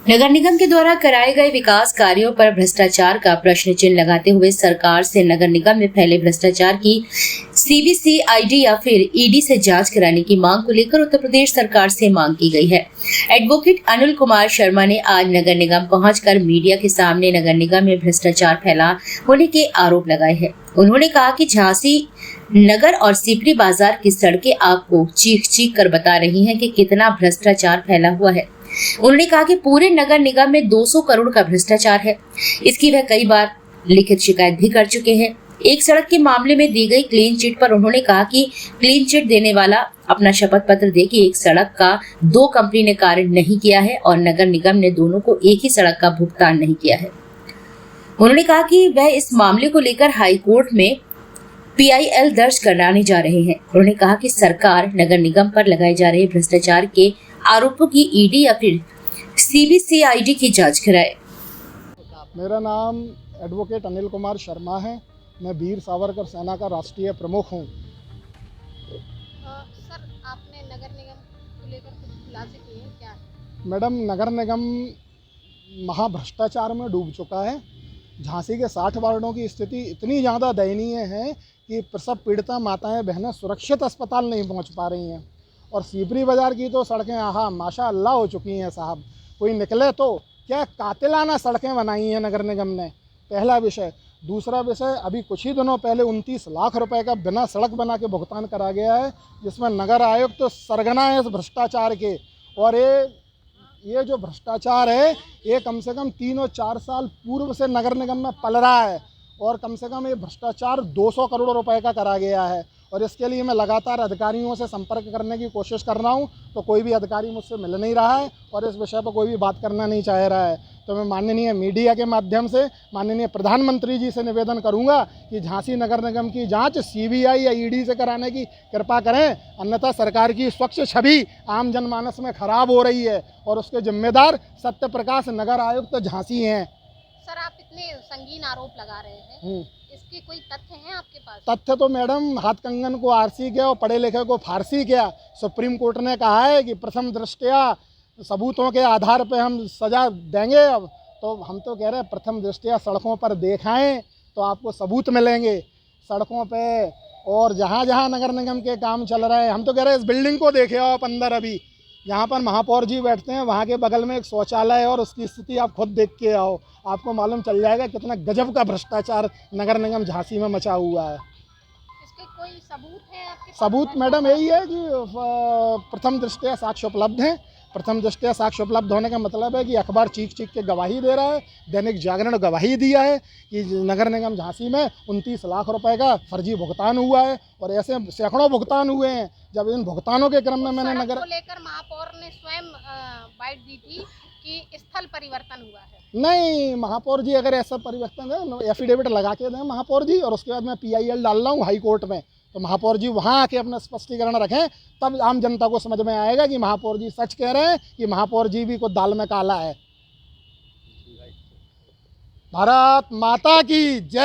नगर निगम के द्वारा कराए गए विकास कार्यों पर भ्रष्टाचार का प्रश्न चिन्ह लगाते हुए सरकार से नगर निगम में फैले भ्रष्टाचार की सीबीसीआईडी या फिर ईडी से जांच कराने की मांग को लेकर उत्तर प्रदेश सरकार से मांग की गई है। एडवोकेट अनिल कुमार शर्मा ने आज नगर निगम पहुंचकर मीडिया के सामने नगर निगम में भ्रष्टाचार फैला होने के आरोप लगाए हैं। उन्होंने कहा कि झांसी नगर और सीपरी बाजार की सड़कें आपको चीख चीख कर बता रही हैं कि कितना भ्रष्टाचार फैला हुआ है। उन्होंने कहा कि पूरे नगर निगम में 200 करोड़ का भ्रष्टाचार है। इसकी वह कई बार लिखित शिकायत भी कर चुके हैं। एक सड़क के मामले में दी गई क्लीन चिट पर उन्होंने कहा कि क्लीन चिट देने वाला अपना शपथ पत्र दे कि एक सड़क का 2 कंपनी ने कार्य नहीं किया है और नगर निगम ने दोनों को एक ही सड़क का भुगतान नहीं किया है। उन्होंने कहा कि वह इस मामले को लेकर हाई कोर्ट में PIL दर्ज कराने जा रहे हैं। उन्होंने कहा कि सरकार नगर निगम पर लगाए जा रहे भ्रष्टाचार के आरोपों की ईडी या फिर सीबीसीआईडी की जांच कराए। मेरा नाम एडवोकेट अनिल कुमार शर्मा है। मैं वीर सावरकर सेना का राष्ट्रीय प्रमुख हूँ। सर, आपने नगर निगम को लेकर कुछ खुलासे किए हैं क्या? मैडम, नगर निगम महाभ्रष्टाचार में डूब चुका है। झांसी के 60 वार्डों की स्थिति इतनी ज़्यादा दयनीय है कि प्रसव पीड़िता माताएं बहनें सुरक्षित अस्पताल नहीं पहुंच पा रही हैं। और सीपरी बाज़ार की तो सड़कें आहा माशाअल्लाह हो चुकी हैं साहब। कोई निकले तो क्या कातिलाना सड़कें बनाई हैं नगर निगम ने, पहला विषय। दूसरा विषय, अभी कुछ ही दिनों पहले 29 लाख रुपए का बिना सड़क बना के भुगतान करा गया है, जिसमें नगर आयुक्त तो सरगना है इस भ्रष्टाचार के। और ये जो भ्रष्टाचार है ये कम से कम 3 और 4 साल पूर्व से नगर निगम में पल रहा है और कम से कम ये भ्रष्टाचार 200 करोड़ रुपए का करा गया है। और इसके लिए मैं लगातार अधिकारियों से संपर्क करने की कोशिश कर रहा हूँ, तो कोई भी अधिकारी मुझसे मिल नहीं रहा है और इस विषय पर कोई भी बात करना नहीं चाह रहा है। तो मैं माननीय मीडिया के माध्यम से माननीय प्रधानमंत्री जी से निवेदन करूंगा कि झांसी नगर निगम की जांच CBI या ED से कराने की कृपा करें, अन्यथा सरकार की स्वच्छ छवि आम जनमानस में खराब हो रही है और उसके जिम्मेदार सत्य प्रकाश नगर आयुक्त झांसी हैं। सर, आप इतने संगीन आरोप लगा रहे हैं, इसके कोई तथ्य हैं आपके पास? तथ्य तो मैडम, हाथ कंगन को आरसी क्या और पढ़े लिखे को फारसी क्या। सुप्रीम कोर्ट ने कहा है कि प्रथम दृष्टया सबूतों के आधार पे हम सज़ा देंगे। अब तो हम तो कह रहे हैं प्रथम दृष्टया सड़कों पर देखाएं तो आपको सबूत मिलेंगे सड़कों पे। और जहाँ जहाँ नगर निगम के काम चल रहे हैं, हम तो कह रहे हैं इस बिल्डिंग को देखे आओ आप अंदर। अभी जहाँ पर महापौर जी बैठते हैं वहाँ के बगल में एक शौचालय है और उसकी स्थिति आप खुद देख के आओ, आपको मालूम चल जाएगा कितना गजब का भ्रष्टाचार नगर निगम झांसी में मचा हुआ है। इसके कोई सबूत है आपके पास? सबूत मैडम यही है कि प्रथम दृष्टया साक्ष्य उपलब्ध हैं। प्रथम दृष्टया साक्ष्य उपलब्ध होने का मतलब है कि अखबार चीख चीख के गवाही दे रहा है। दैनिक जागरण गवाही दिया है कि नगर निगम झांसी में 29 लाख रुपए का फर्जी भुगतान हुआ है और ऐसे सैकड़ों भुगतान हुए हैं। जब इन भुगतानों के क्रम में मैंने नगर को लेकर महापौर ने स्वयं बाइट दी थी कि स्थल परिवर्तन हुआ है। नहीं, महापौर जी अगर ऐसा परिवर्तन है एफिडेविट लगा के दें महापौर जी, और उसके बाद मैं PIL डाल रहा हूँ हाई कोर्ट में, तो महापौर जी वहाँ आके अपना स्पष्टीकरण रखें, तब आम जनता को समझ में आएगा कि महापौर जी सच कह रहे हैं कि महापौर जी भी कुछ दाल में काला है। भारत माता की जय।